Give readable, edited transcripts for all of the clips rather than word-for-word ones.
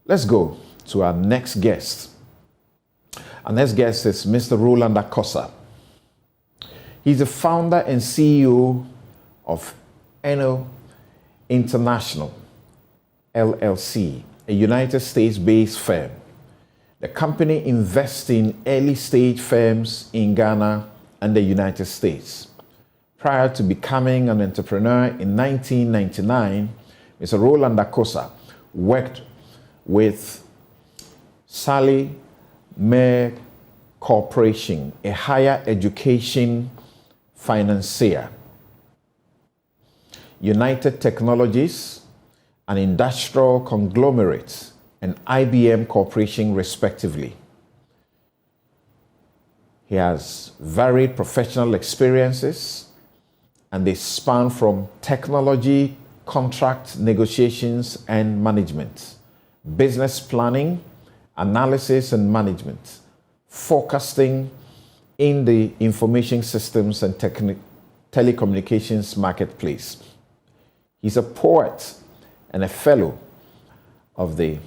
Let's go to our next guest. Our next guest is Mr. Roland Akosa. He's the founder and CEO of Eno International, LLC, a United States-based firm. The company invests in early-stage firms in Ghana and the United States. Prior to becoming an entrepreneur in 1999, Mr. Roland Akosa worked with Sallie Mae Corporation, a higher education financier, United Technologies, an industrial conglomerate, and IBM Corporation, respectively. He has varied professional experiences, and they span from technology, contract negotiations and management, business planning, analysis and management, forecasting in the information systems and telecommunications marketplace. He's a poet and a fellow of the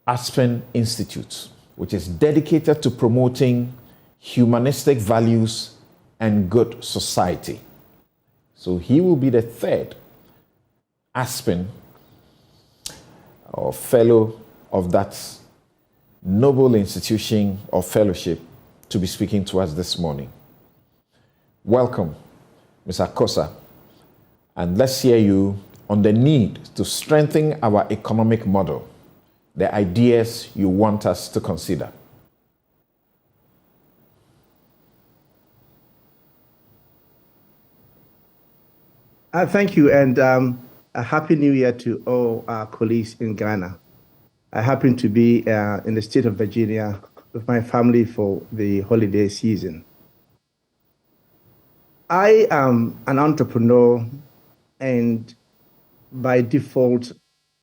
Aspen Institute, which is dedicated to promoting humanistic values and good society. So he will be the third Aspen or fellow of that noble institution or fellowship to be speaking to us this morning. Welcome, Mr. Akosa, and let's hear you on the need to strengthen our economic model, the ideas you want us to consider. Thank you, and a Happy New Year to all our colleagues in Ghana. I happen to be in the state of Virginia with my family for the holiday season. I am an entrepreneur, and by default,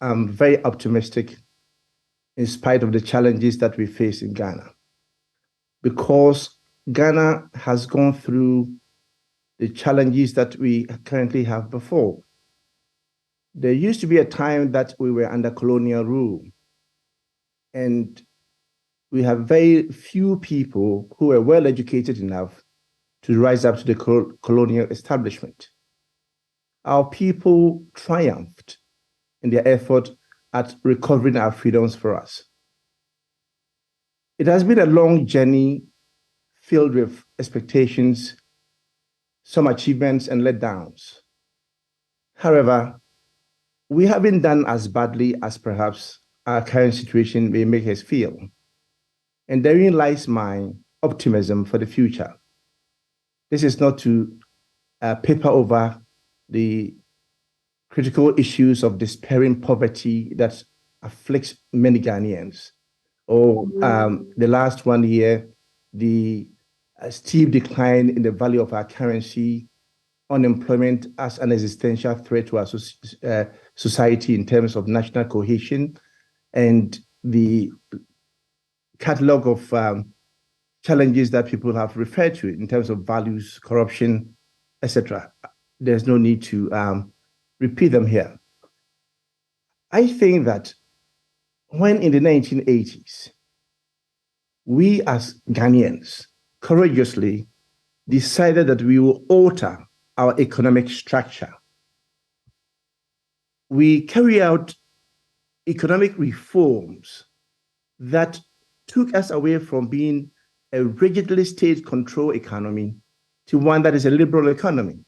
I'm very optimistic in spite of the challenges that we face in Ghana, because Ghana has gone through the challenges that we currently have before. There used to be a time that we were under colonial rule, and we have very few people who were well educated enough to rise up to the colonial establishment. Our people triumphed in their effort at recovering our freedoms for us. It has been a long journey filled with expectations, some achievements and letdowns. However, we haven't done as badly as perhaps our current situation may make us feel. And therein lies my optimism for the future. This is not to paper over the critical issues of despairing poverty that afflicts many Ghanaians, or the last 1 year, the steep decline in the value of our currency, unemployment as an existential threat to our society in terms of national cohesion, and the catalog of challenges that people have referred to in terms of values, corruption, etc. There's no need to repeat them here. I think that when in the 1980s, we as Ghanaians courageously decided that we will alter our economic structure, we carry out economic reforms that took us away from being a rigidly state-controlled economy to one that is a liberal economy.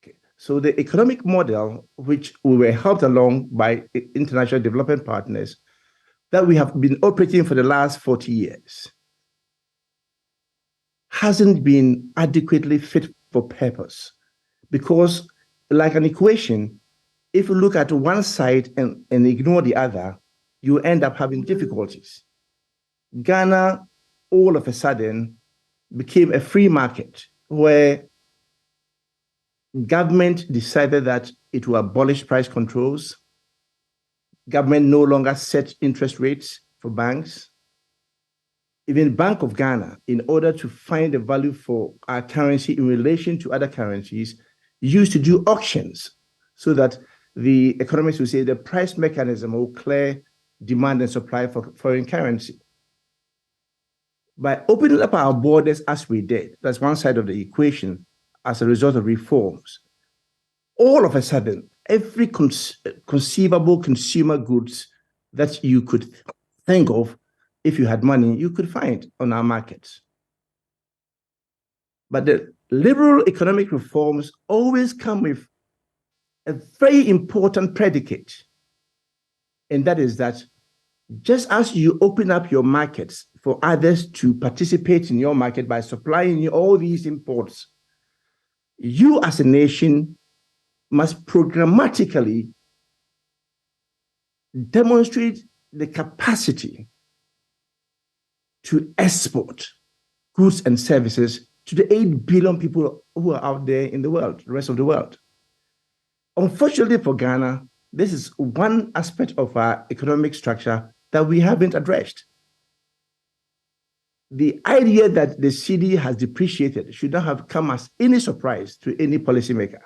Okay. So the economic model, which we were helped along by international development partners, that we have been operating for the last 40 years, hasn't been adequately fit for purpose. Because like an equation, if you look at one side and ignore the other, you end up having difficulties. Ghana, all of a sudden, became a free market where government decided that it will abolish price controls. Government no longer set interest rates for banks. Even Bank of Ghana, in order to find the value for our currency in relation to other currencies, used to do auctions so that the economists will say the price mechanism will clear demand and supply for foreign currency. By opening up our borders as we did, that's one side of the equation, as a result of reforms, all of a sudden, every conceivable consumer goods that you could think of, if you had money, you could find on our markets. But the liberal economic reforms always come with a very important predicate, and that is that just as you open up your markets for others to participate in your market by supplying you all these imports, you as a nation must programmatically demonstrate the capacity to export goods and services to the 8 billion people who are out there in the world, the rest of the world. Unfortunately for Ghana, this is one aspect of our economic structure that we haven't addressed. The idea that the cedi has depreciated should not have come as any surprise to any policymaker.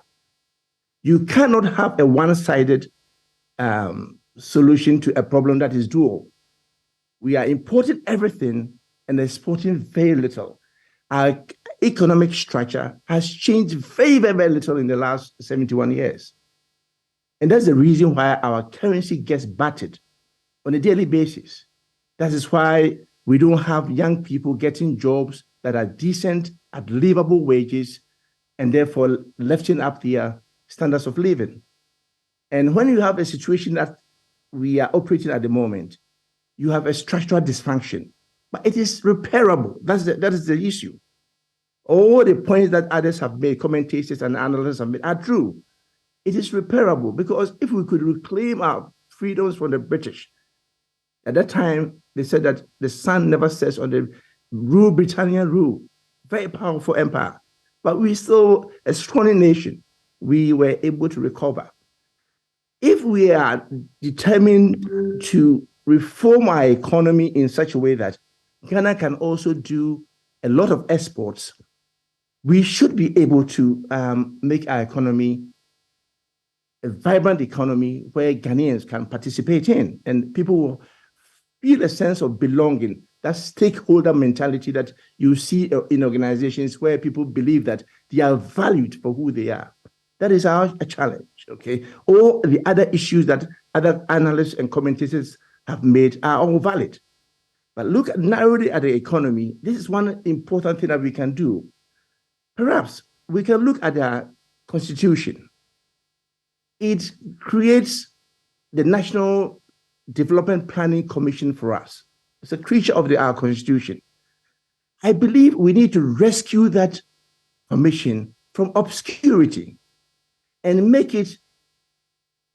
You cannot have a one-sided solution to a problem that is dual. We are importing everything and exporting very little. Our economic structure has changed very, very, very little in the last 71 years. And that's the reason why our currency gets battered on a daily basis. That is why we don't have young people getting jobs that are decent at livable wages and therefore lifting up their standards of living. And when you have a situation that we are operating at the moment, you have a structural dysfunction, but it is repairable. That is the issue. All the points that others have made, commentators and analysts have made, are true. It is repairable because if we could reclaim our freedoms from the British, at that time, they said that the sun never sets on the Britannian rule, very powerful empire, but we still a strong nation. We were able to recover. If we are determined to reform our economy in such a way that Ghana can also do a lot of exports, we should be able to make our economy a vibrant economy where Ghanaians can participate in, and people will feel a sense of belonging, that stakeholder mentality that you see in organizations where people believe that they are valued for who they are. That is our challenge, okay? All the other issues that other analysts and commentators have made are all valid. But look narrowly at the economy. This is one important thing that we can do. Perhaps we can look at our constitution. It creates the National Development Planning Commission for us. It's a creature of our constitution. I believe we need to rescue that commission from obscurity and make it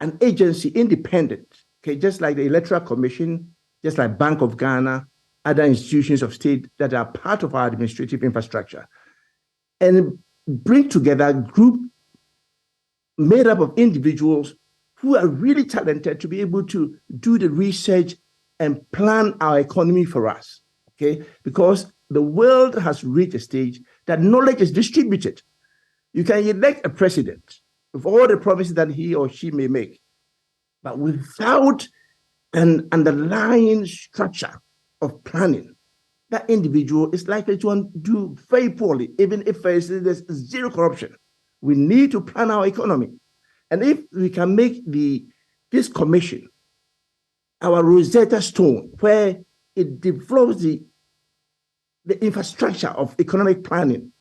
an agency independent, okay, just like the Electoral Commission, just like Bank of Ghana, other institutions of state that are part of our administrative infrastructure, and bring together a group made up of individuals who are really talented to be able to do the research and plan our economy for us, okay? Because the world has reached a stage that knowledge is distributed. You can elect a president with all the promises that he or she may make, but without an underlying structure of planning, that individual is likely to do very poorly, even if there's zero corruption. We need to plan our economy. And if we can make this commission our Rosetta Stone, where it develops the infrastructure of economic planning,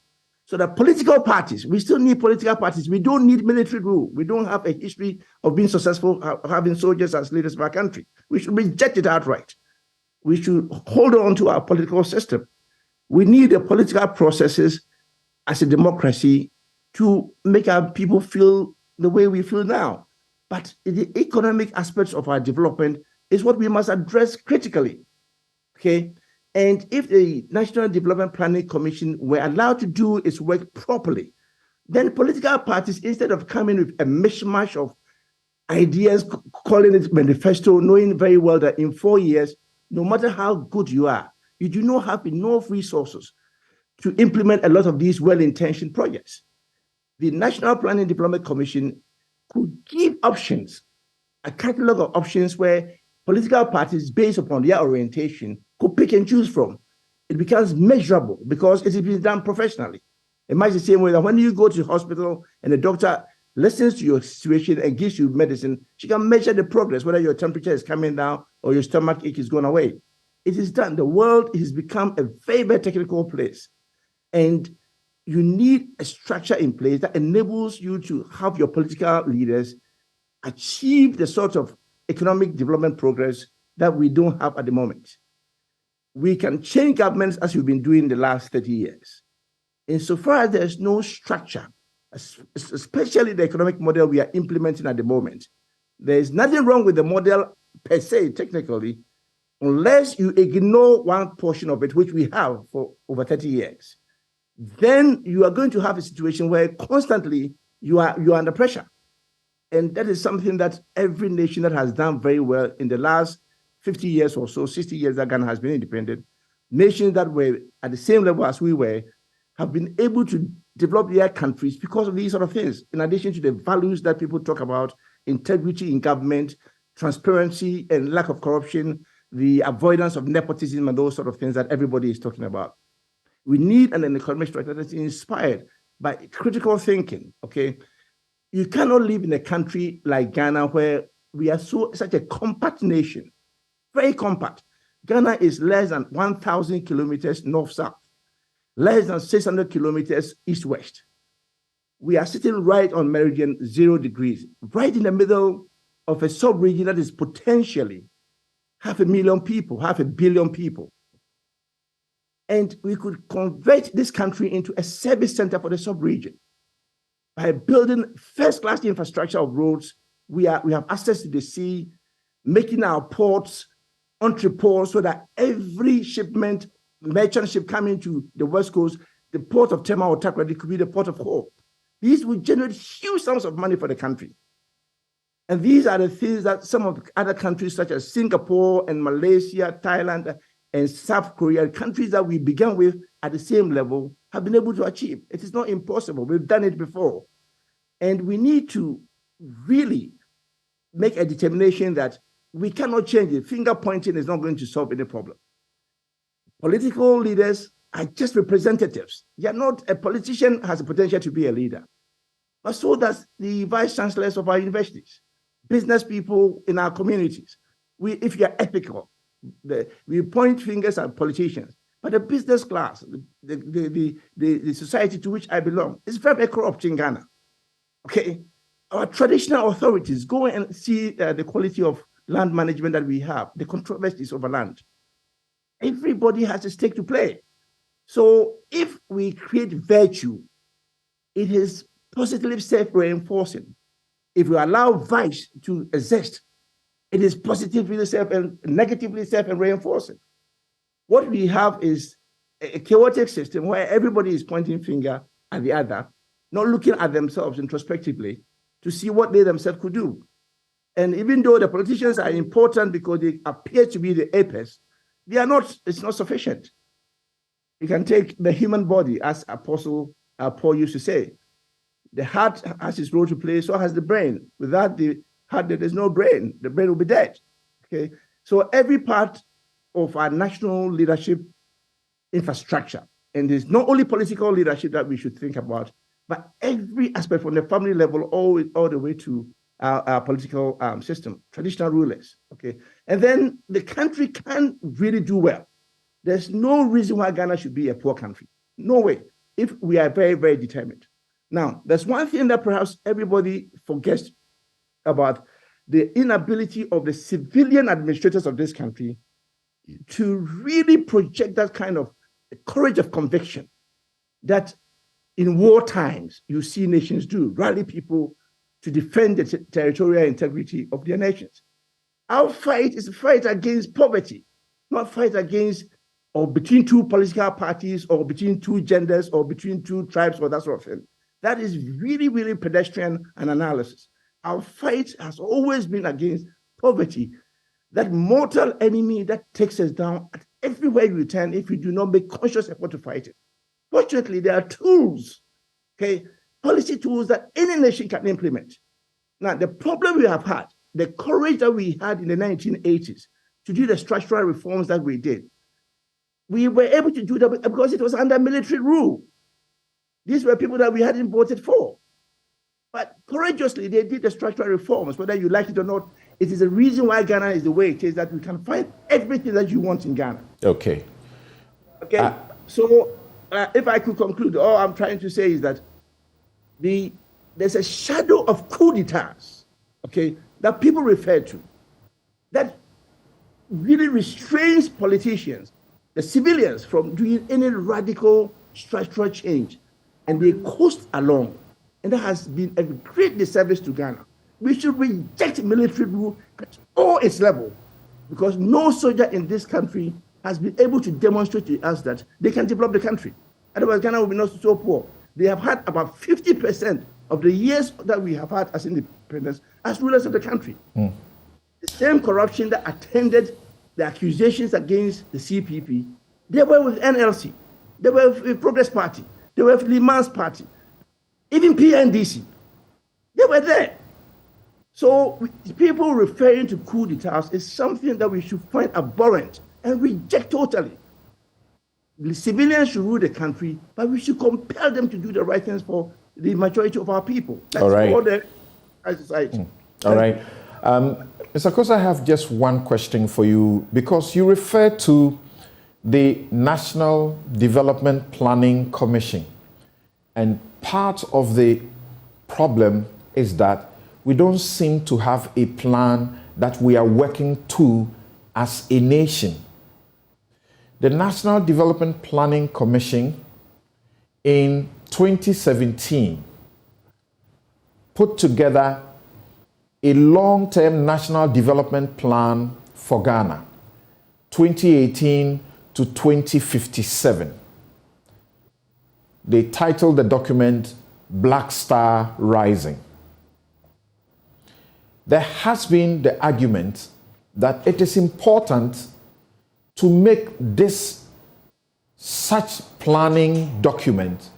so that political parties, we still need political parties. We don't need military rule. We don't have a history of being successful, having soldiers as leaders of our country. We should reject it outright. We should hold on to our political system. We need the political processes as a democracy to make our people feel the way we feel now. But the economic aspects of our development is what we must address critically, okay? And if the National Development Planning Commission were allowed to do its work properly, then political parties, instead of coming with a mishmash of ideas, calling it manifesto, knowing very well that in 4 years, no matter how good you are, you do not have enough resources to implement a lot of these well-intentioned projects. The National Planning Development Commission could give options, a catalog of options where political parties, based upon their orientation, could pick and choose from. It becomes measurable because it is being done professionally. It might be the same way that when you go to the hospital and the doctor listens to your situation and gives you medicine, she can measure the progress, whether your temperature is coming down or your stomach ache is going away. It is done. The world has become a very, very technical place. And you need a structure in place that enables you to have your political leaders achieve the sort of economic development progress that we don't have at the moment. We can change governments as we've been doing the last 30 years. Insofar as there's no structure, especially the economic model we are implementing at the moment, there's nothing wrong with the model per se, technically, unless you ignore one portion of it, which we have for over 30 years. Then you are going to have a situation where constantly you are under pressure. And that is something that every nation that has done very well in the last 50 years or so, 60 years that Ghana has been independent, nations that were at the same level as we were, have been able to develop their countries because of these sort of things, in addition to the values that people talk about, integrity in government, transparency and lack of corruption, the avoidance of nepotism and those sort of things that everybody is talking about. We need an economic structure that's inspired by critical thinking, okay? You cannot live in a country like Ghana where we are such a compact nation, very compact. Ghana is less than 1,000 kilometers north-south, less than 600 kilometers east-west. We are sitting right on meridian 0 degrees, right in the middle of a sub-region that is potentially 500,000 people, 500 million people. And we could convert this country into a service center for the sub-region. By building first-class infrastructure of roads, we have access to the sea, making our ports entrepôts so that every shipment, merchant ship coming to the West Coast, the port of Tema or Takoradi could be the port of Hope. These will generate huge sums of money for the country. And these are the things that some of the other countries, such as Singapore and Malaysia, Thailand, and South Korea, countries that we began with at the same level, have been able to achieve. It is not impossible. We've done it before. And we need to really make a determination that we cannot change it. Finger pointing is not going to solve any problem. Political leaders are just representatives. They are not, a politician has the potential to be a leader. But so does the vice chancellors of our universities, business people in our communities. If you are ethical, we point fingers at politicians. But the business class, the society to which I belong, is very corrupt in Ghana. Okay, our traditional authorities, go and see the quality of land management that we have, the controversies over land. Everybody has a stake to play. So if we create virtue, it is positively self-reinforcing. If we allow vice to exist, it is positively and negatively self-reinforcing. What we have is a chaotic system where everybody is pointing finger at the other, not looking at themselves introspectively to see what they themselves could do. And even though the politicians are important because they appear to be the apex, they are not, it's not sufficient. You can take the human body, as Apostle Paul used to say. The heart has its role to play, so has the brain. Without the heart, there is no brain. The brain will be dead. Okay, so every part of our national leadership infrastructure, and it's not only political leadership that we should think about, but every aspect from the family level all the way to our political system, traditional rulers. Okay, and then the country can really do well. There's no reason why Ghana should be a poor country. No way, if we are very, very determined. Now, there's one thing that perhaps everybody forgets about: the inability of the civilian administrators of this country to really project that kind of courage of conviction that in war times you see nations do, rally people to defend the territorial integrity of their nations. Our fight is a fight against poverty, not fight against or between two political parties or between two genders or between two tribes or that sort of thing. That is really, really pedestrian an analysis. Our fight has always been against poverty, that mortal enemy that takes us down at everywhere we turn if we do not make conscious effort to fight it. Fortunately, there are tools, okay, policy tools that any nation can implement. Now, the problem we have had the courage that we had in the 1980s to do the structural reforms that we did, we were able to do that because it was under military rule. These were people that we hadn't voted for. But courageously, they did the structural reforms, whether you like it or not. It is the reason why Ghana is the way it is, that we can find everything that you want in Ghana. Okay. Okay. So if I could conclude, all I'm trying to say is that there's a shadow of coup d'etats, okay, that people refer to, that really restrains politicians, the civilians, from doing any radical structural change, and they coast along. And that has been a great disservice to Ghana. We should reject military rule at all its level, because no soldier in this country has been able to demonstrate to us that they can develop the country. Otherwise, Ghana will be not so poor. They have had about 50% of the years that we have had as independence as rulers of the country. The same corruption that attended the accusations against the CPP, they were with NLC, they were with Progress Party, they were with Liman's party, even PNDC. They were there. So people referring to coup d'etats is something that we should find abhorrent and reject totally. The civilians should rule the country, but we should compel them to do the right things for the majority of our people. That's all right. For the society. All right. Mr. Kosa, I have just one question for you, because you refer to the National Development Planning Commission, and part of the problem is that we don't seem to have a plan that we are working to as a nation. The National Development Planning Commission in 2017 put together a long-term national development plan for Ghana, 2018 to 2057. They titled the document Black Star Rising. There has been the argument that it is important to make this such planning document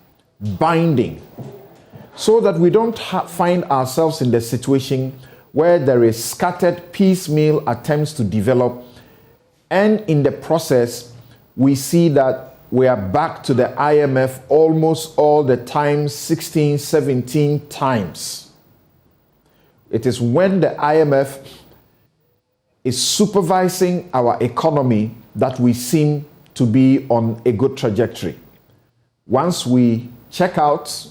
binding, so that we don't find ourselves in the situation where there is scattered piecemeal attempts to develop, and in the process we see that we are back to the IMF almost all the time, 16, 17 times. It is when the IMF is supervising our economy that we seem to be on a good trajectory. Once we check out,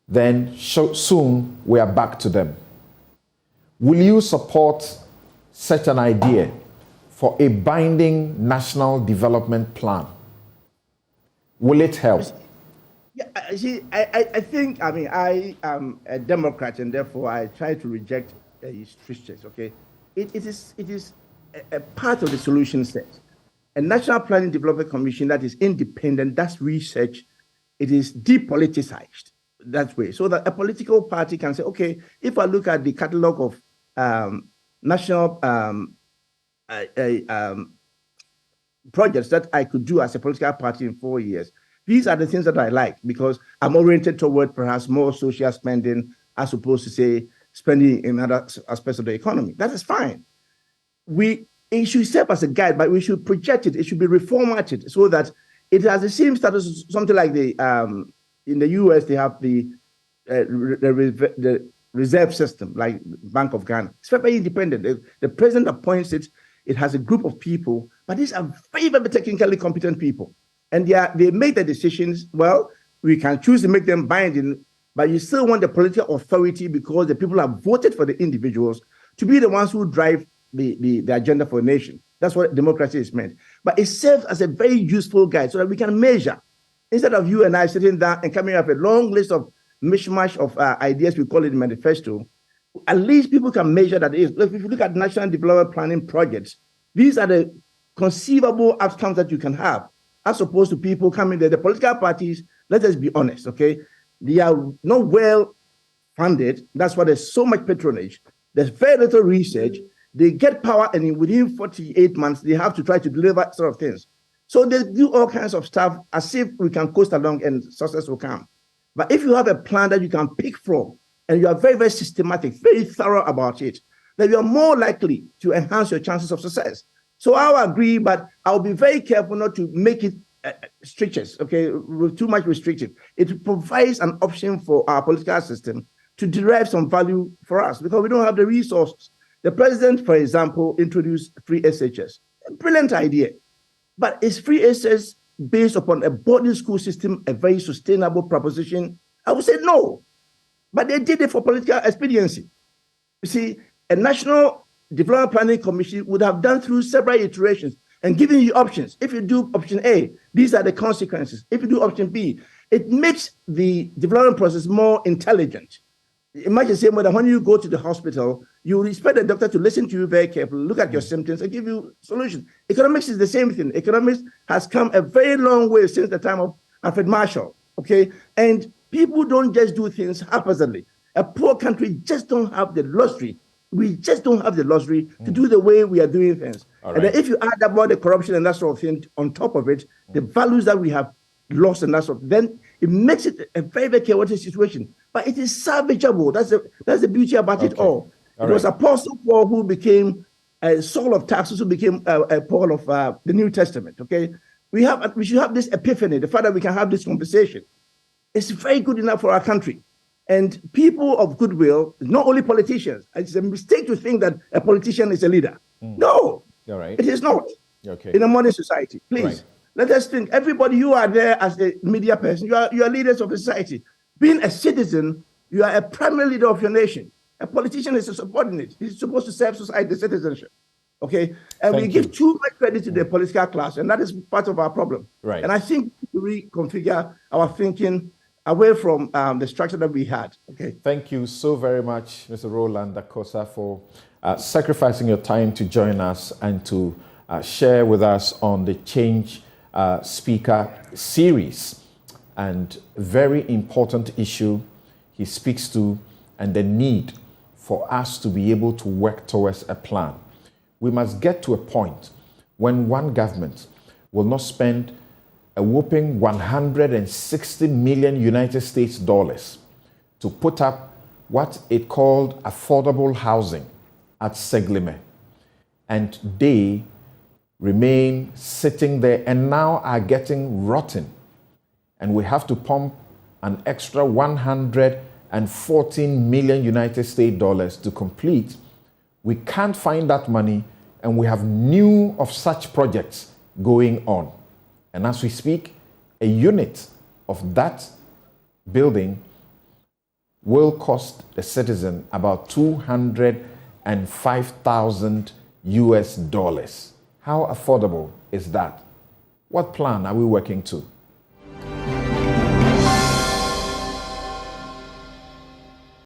then soon we are back to them. Will you support such an idea for a binding national development plan? Will it help? Yeah, I think, I am a Democrat, and therefore I try to reject strictures, okay? It is a part of the solution set. A National Planning Development Commission that is independent, that's research, it is depoliticized that way, so that a political party can say, okay, if I look at the catalog of national projects that I could do as a political party in 4 years, these are the things that I like, because I'm oriented toward perhaps more social spending as opposed to, say, spending in other aspects of the economy. That is fine. It should serve as a guide, but we should project it. It should be reformatted so that it has the same status, something like in the US, they have the reserve system, like Bank of Ghana. It's very independent. The president appoints it. It has a group of people, but these are very, very technically competent people. And they make the decisions. Well, we can choose to make them binding, but you still want the political authority, because the people have voted for the individuals to be the ones who drive the agenda for a nation. That's what democracy is meant. But it serves as a very useful guide so that we can measure. Instead of you and I sitting down and coming up with a long list of mishmash of ideas, we call it manifesto, at least people can measure that. If you look at national development planning projects, these are the conceivable outcomes that you can have, as opposed to people coming there. The political parties, let us be honest, okay? They are not well funded. That's why there's so much patronage. There's very little research. They get power, and within 48 months, they have to try to deliver sort of things. So they do all kinds of stuff as if we can coast along and success will come. But if you have a plan that you can pick from, and you are very, very systematic, very thorough about it, then you are more likely to enhance your chances of success. So I'll agree, but I'll be very careful not to make it strictures, okay, too much restrictive. It provides an option for our political system to derive some value for us because we don't have the resources. The president, for example, introduced free SHS. A brilliant idea. But is free SHS based upon a boarding school system a very sustainable proposition? I would say no. But they did it for political expediency. You see, a National Development Planning Commission would have done through several iterations and given you options. If you do option A, these are the consequences. If you do option B, it makes the development process more intelligent. Imagine saying that when you go to the hospital, you expect the doctor to listen to you very carefully, look at your symptoms, and give you solutions. Economics is the same thing. Economics has come a very long way since the time of Alfred Marshall, okay? And people don't just do things haphazardly. A poor country just don't have the luxury. We just don't have the luxury to do the way we are doing things. And then if you add up all the corruption and that sort of thing on top of it, the values that we have lost and that sort of, then it makes it a very, very chaotic situation. But it is salvageable. That's the beauty about it all. It was Apostle Paul who became Saul of Tarsus, who became Paul of the New Testament. Okay, we should have this epiphany. The fact that we can have this conversation, it's very good enough for our country. And people of goodwill, not only politicians. It's a mistake to think that a politician is a leader. No, it is not. In a modern society, please. Let us think. Everybody, you are there as a media person. You are leaders of the society. Being a citizen, you are a primary leader of your nation. A politician is a subordinate. He's supposed to serve society, citizenship. Okay? And we give too much credit to the political class, and that is part of our problem. And I think we reconfigure our thinking away from the structure that we had. Okay. Thank you so very much, Mr. Roland Dakosa, for sacrificing your time to join us and to share with us on the Change Speaker series. And very important issue he speaks to, and the need for us to be able to work towards a plan. We must get to a point when one government will not spend a whopping 160 million United States dollars to put up what it called affordable housing at Seglime. And they remain sitting there and now are getting rotten. And we have to pump an extra 114 million United States dollars to complete. We can't find that money, and we have new of such projects going on. And as we speak, a unit of that building will cost the citizen about $205,000 US. How affordable is that? What plan are we working to?